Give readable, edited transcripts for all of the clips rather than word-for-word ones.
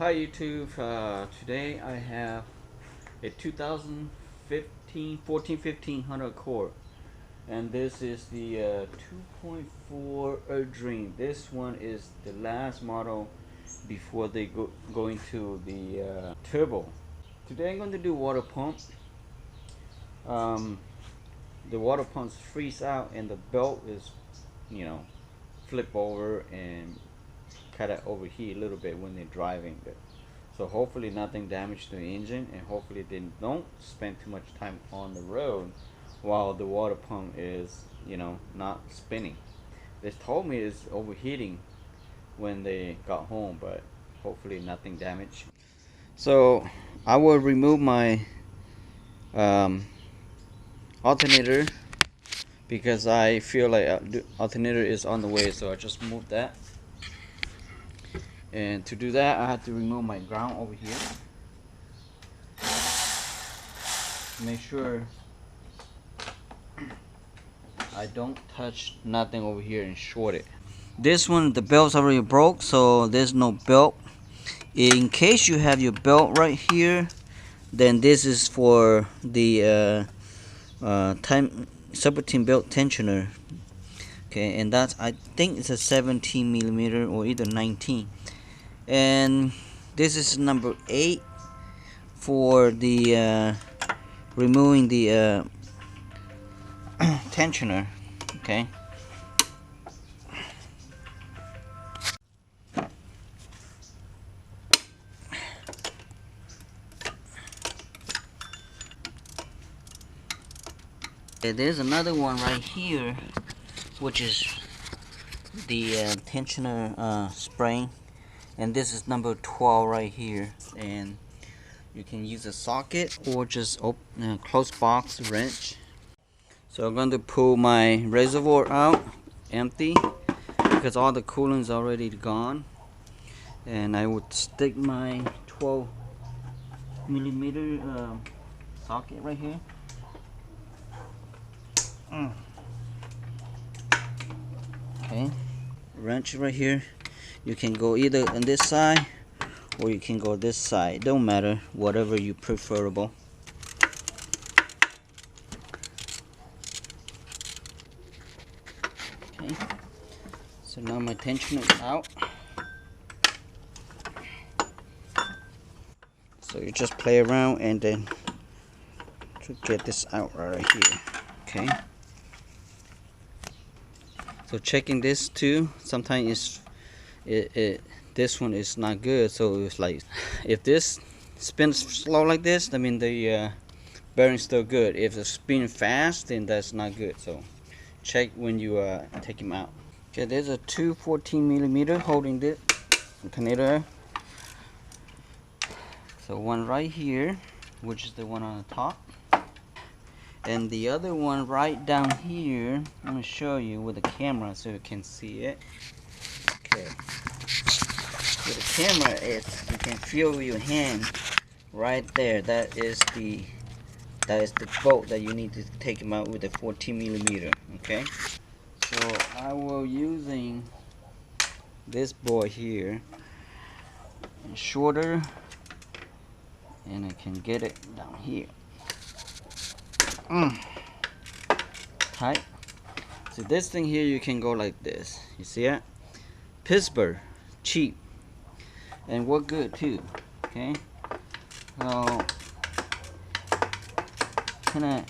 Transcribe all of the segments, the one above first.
Hi YouTube, today I have a 2015 14-15 Honda Accord, and this is the 2.4 Dream. This one is the last model before they go into the turbo. Today I'm going to do water pump. um, the water pumps freeze out and the belt is, you know, flip over and kind of overheat a little bit when they're driving. So hopefully nothing damaged the engine, and hopefully they don't spend too much time on the road while the water pump is, you know, not spinning. They told me it's overheating when they got home, but hopefully nothing damaged. So I will remove my um, alternator because I feel like the alternator is on the way, so I just moved that. And to do that, I have to remove my ground over here. Make sure I don't touch nothing over here and short it. This one, the belt's already broke, so there's no belt. In case you have your belt right here, then this is for the time subroutine belt tensioner. Okay, and that's, I think it's a 17 millimeter or either 19. And this is number 8 for the removing the tensioner. Okay. There's another one right here, which is the tensioner spring, and this is number 12 right here. And you can use a socket or just open close box wrench. So I'm going to pull my reservoir out empty because all the coolant is already gone, and I would stick my 12 millimeter socket right here. Okay, wrench right here. You can go either on this side or you can go this side, don't matter, whatever you preferable. Okay, so now my tensioner is out. So you just play around and then to get this out right here. Okay, so checking this too, sometimes this one is not good. So it's like, if this spins slow like this, I mean the bearing's still good. If it's spinning fast, then that's not good. So check when you take them out. Okay, there's a 14 millimeter holding this alternator. So one right here, which is the one on the top, and the other one right down here. I'm gonna show you with the camera so you can see it. Okay, with the camera, you can feel with your hand right there. That is the bolt that you need to take them out with the 14 millimeter. Okay, so I will using this boy here, shorter, and I can get it down here. Tight. So this thing here, you can go like this. You see it? Pittsburgh, cheap, and work good too. Okay. So kind of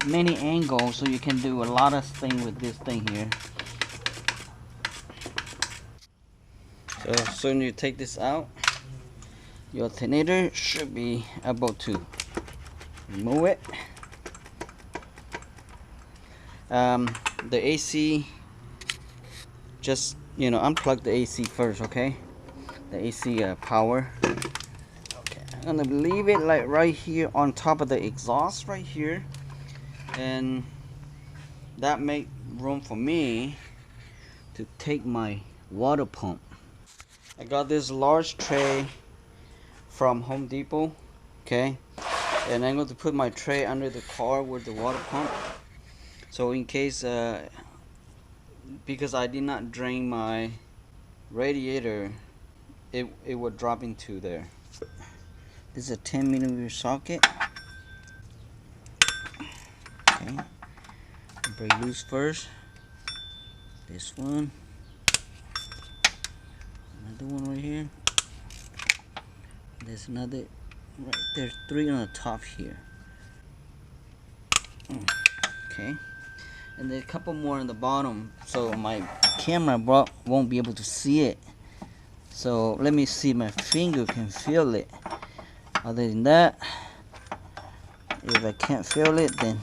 many angles, so you can do a lot of things with this thing here. So as soon as you take this out, your alternator should be able to remove it. The AC, just, you know, unplug the AC first. Okay, the AC power. Okay, I'm gonna leave it like right here on top of the exhaust right here, and that make room for me to take my water pump. I got this large tray from Home Depot. Okay, and I'm going to put my tray under the car with the water pump, so in case because I did not drain my radiator it would drop into there. This is a 10mm socket. Okay, break loose first. This one, another one right here. There's another right there's 3 on the top here. Okay, and then a couple more on the bottom, so my camera won't be able to see it. So let me see, my finger can feel it. Other than that, if I can't feel it, then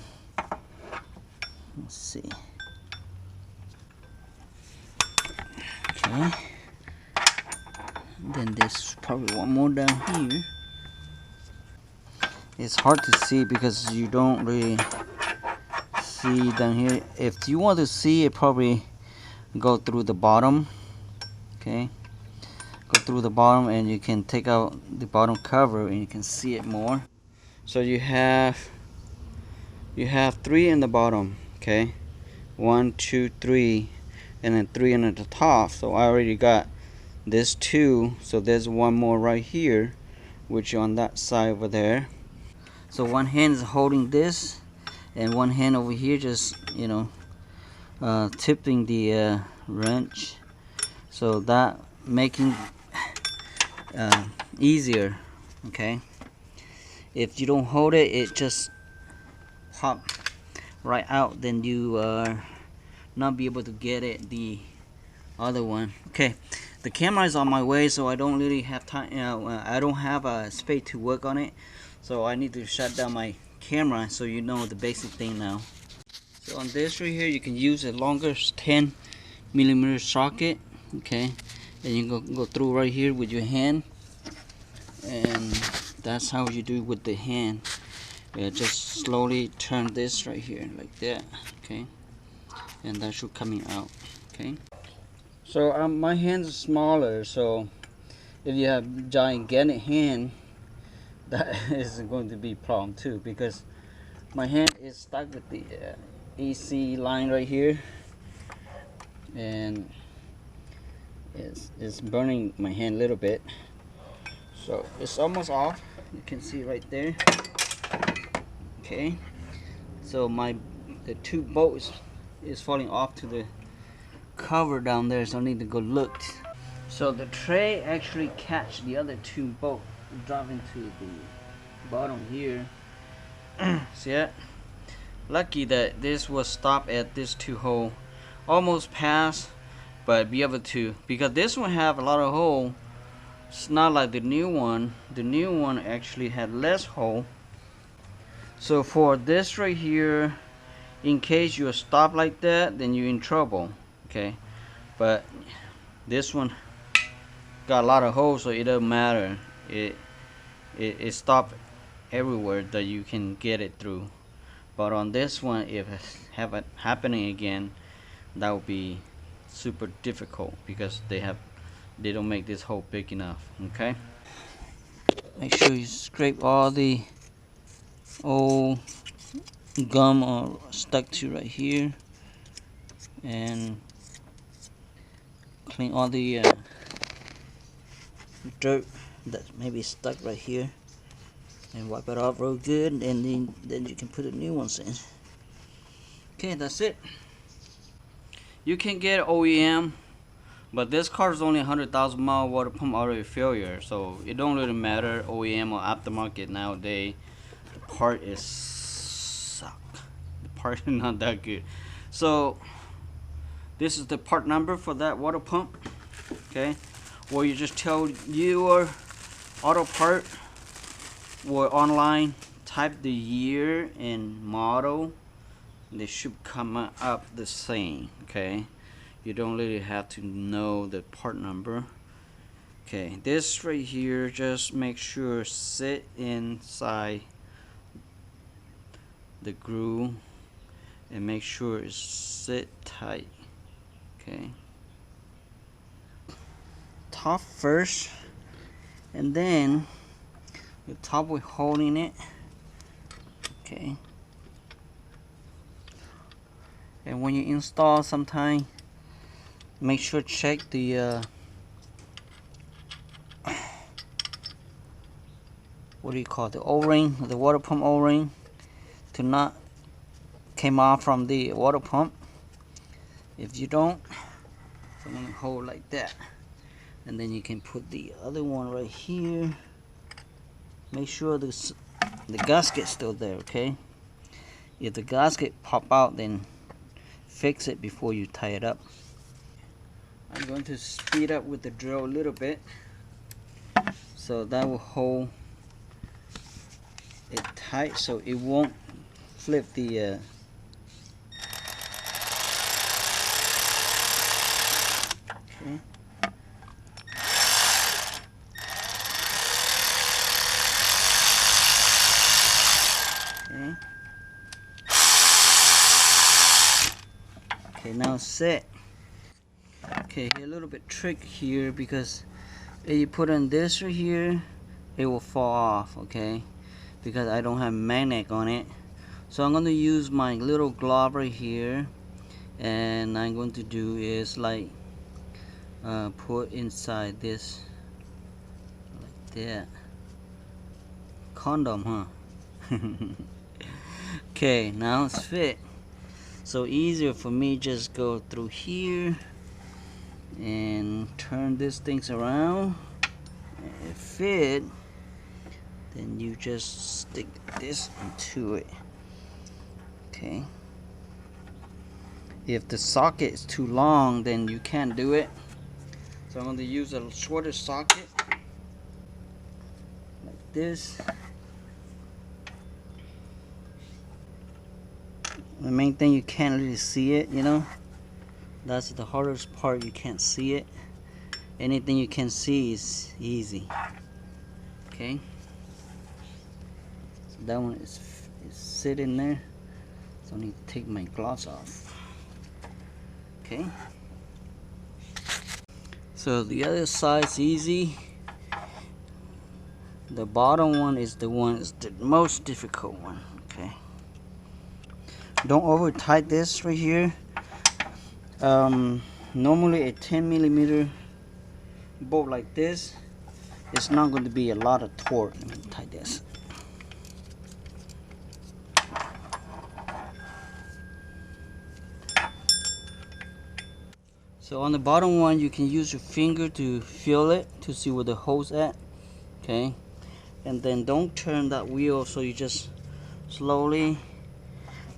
let's see. Okay, then there's probably one more down here. It's hard to see because you don't really see down here. If you want to see it, probably go through the bottom. Okay, go through the bottom and you can take out the bottom cover and you can see it more. So you have 3 in the bottom. Okay, 1, 2, 3, and then 3 at the top. So I already got this 2, so there's one more right here, which on that side over there. So one hand is holding this and one hand over here just, you know, tipping the wrench, so that making easier. Okay, if you don't hold it, it just pop right out, then you not be able to get it the other one. Okay, the camera is on my way, so I don't really have time, you know, I don't have a space to work on it, so I need to shut down my camera, so you know the basic thing now. So on this right here, you can use a longer 10mm socket. Okay, and you go through right here with your hand, and that's how you do it with the hand. Just slowly turn this right here like that. Okay, and that should coming out. Okay, so my hands are smaller, so if you have gigantic hand, that is going to be a problem too, because my hand is stuck with the AC line right here, and it's burning my hand a little bit. So it's almost off, you can see right there. Okay, so the 2 bolts is falling off to the cover down there, so I need to go look. So the tray actually catch the other 2 bolts, drop into the bottom here. See it? Lucky that this was stopped at this 2 hole, almost passed, but be able to, because this one have a lot of hole. It's not like the new one. The new one actually had less hole. So for this right here, in case you stop like that, then you're in trouble. Okay, but this one got a lot of holes, so it doesn't matter. It stopped everywhere that you can get it through. But on this one, if it have it happening again, that would be super difficult, because they don't make this hole big enough. Okay, make sure you scrape all the old gum or stuck to right here, and clean all the dirt that maybe stuck right here, and wipe it off real good, and then you can put the new ones in. Okay, that's it. You can get OEM, but this car is only 100,000 mile water pump already failure, so it don't really matter OEM or aftermarket nowadays. The part is suck. The part is not that good. So this is the part number for that water pump. Okay, or you just tell your auto part or online, type the year and model, they should come up the same. Okay, you don't really have to know the part number. Okay, this right here, just make sure sit inside the groove and make sure it's sit tight. Okay, top first, and then the top we're holding it. Okay, and when you install, sometime make sure check the what do you call it, the O-ring, the water pump O-ring, to not came off from the water pump. If you don't, so I'm gonna hold like that, and then you can put the other one right here. Make sure the gasket's still there, okay? If the gasket pop out, then fix it before you tie it up. I'm going to speed up with the drill a little bit, so that will hold it tight so it won't flip the okay. Okay, now set. Okay, a little bit trick here, because if you put on this right here, it will fall off, okay? Because I don't have magnet on it. So I'm going to use my little glove right here, and I'm going to do is like put inside this like that. Condom, huh? Okay, now it's fit. So easier for me, just go through here and turn these things around. And it fit. Then you just stick this into it. Okay. If the socket is too long, then you can't do it. So I'm going to use a shorter socket like this. The main thing, you can't really see it, you know. That's the hardest part, you can't see it. Anything you can see is easy. Okay. So that one is sitting there. So I need to take my gloves off. Okay. So the other side's easy. The bottom one is the one is the most difficult one. Okay. Don't over tight this right here. Normally a 10mm bolt like this, it's not going to be a lot of torque. Let me tie this. So on the bottom one, you can use your finger to feel it to see where the hole's at. Okay, and then don't turn that wheel, so you just slowly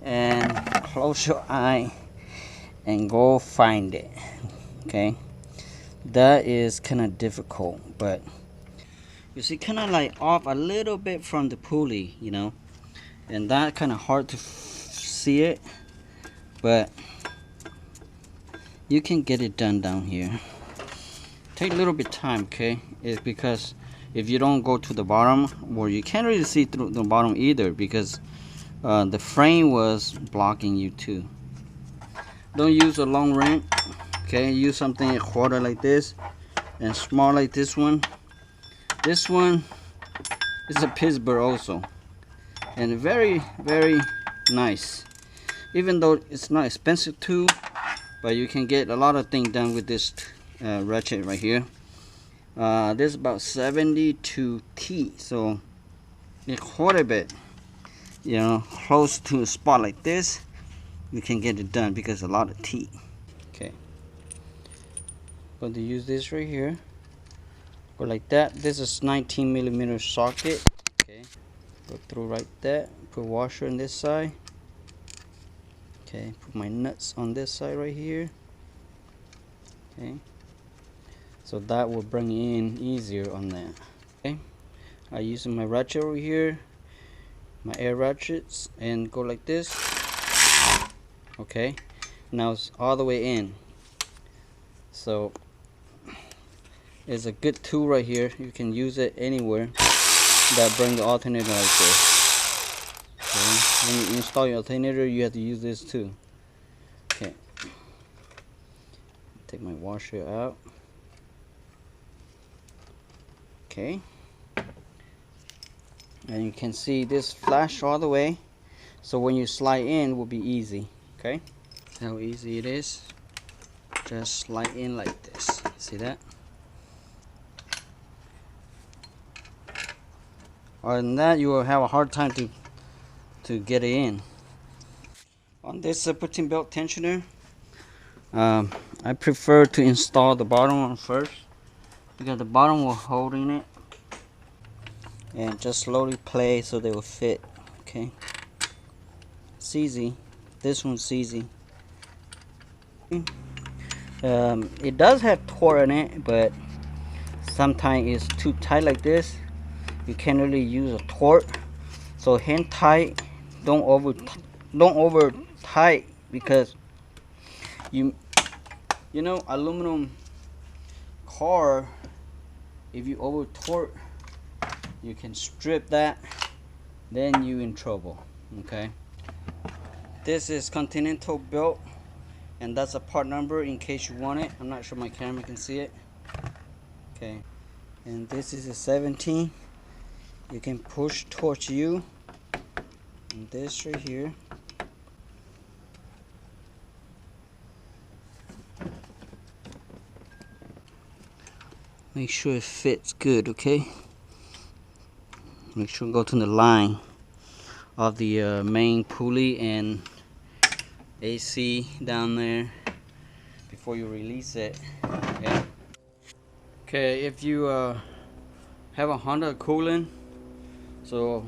and close your eye and go find it. Okay, that is kind of difficult, but you see, kind of like off a little bit from the pulley, you know, and that kind of hard to see it, but you can get it done down here. Take a little bit of time, okay? It's because if you don't go to the bottom, well, you can't really see through the bottom either, because the frame was blocking you too. Don't use a long wrench, okay? Use something a quarter like this and small like this one. This one is a Pittsburgh also, and very, very nice. Even though it's not expensive too, but you can get a lot of things done with this ratchet right here. This is about 72 T, so a quarter bit, you know, close to a spot like this, you can get it done because a lot of T. Okay, going to use this right here. Go like that. This is 19mm socket. Okay, go through right there. Put washer on this side. Okay, put my nuts on this side right here. Okay, so that will bring it in easier on that. Okay, I using my ratchet over here, my air ratchets, and go like this. Okay, now it's all the way in. So it's a good tool right here. You can use it anywhere that bring the alternator like this. Okay. When you install your alternator, you have to use this too. Okay, take my washer out. Okay, and you can see this flash all the way, so when you slide in, it will be easy. Okay, how easy it is. Just slide in like this. See that? Other than that, you will have a hard time to get it in. On this 15 belt tensioner, I prefer to install the bottom one first, because the bottom will hold in it, and just slowly play so they will fit. Okay, it's easy. This one's easy. It does have torque in it, but sometimes it's too tight like this. You can't really use a torque, so hand tight. Don't over tight, because you know, aluminum car, if you over torque, you can strip that, then you in trouble. Okay, this is Continental belt, and that's a part number in case you want it. I'm not sure my camera can see it. Okay, and this is a 17. You can push towards you, and this right here. Make sure it fits good, okay? Make sure to go to the line of the main pulley and AC down there before you release it. Okay, okay, if you have a Honda coolant, so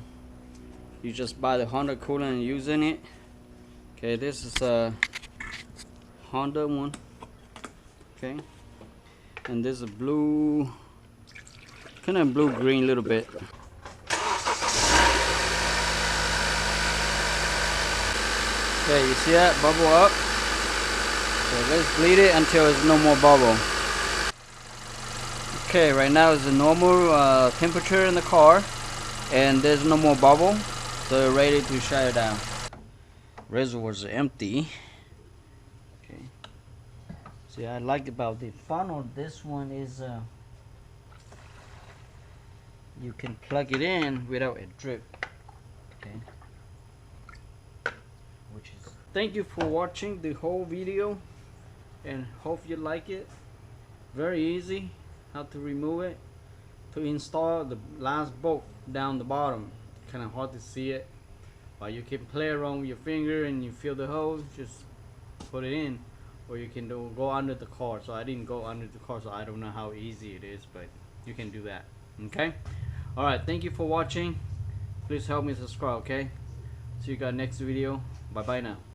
you just buy the Honda coolant and using it. Okay, this is a Honda one. Okay, and this is a blue, kind of blue green little bit. Okay, you see that bubble up? So let's bleed it until there's no more bubble. Okay, right now is the normal temperature in the car, and there's no more bubble, so we're ready to shut it down. Reservoirs are empty. Okay. See, I like about the funnel, this one is you can plug it in without a drip. Okay. Thank you for watching the whole video, and hope you like it. Very easy how to remove it. To install the last bolt down the bottom, kind of hard to see it, but you can play around with your finger and you feel the hose, just put it in, or you can go under the car. So I didn't go under the car, so I don't know how easy it is, but you can do that. Okay, all right, thank you for watching. Please help me subscribe. Okay, see you guys next video. Bye bye now.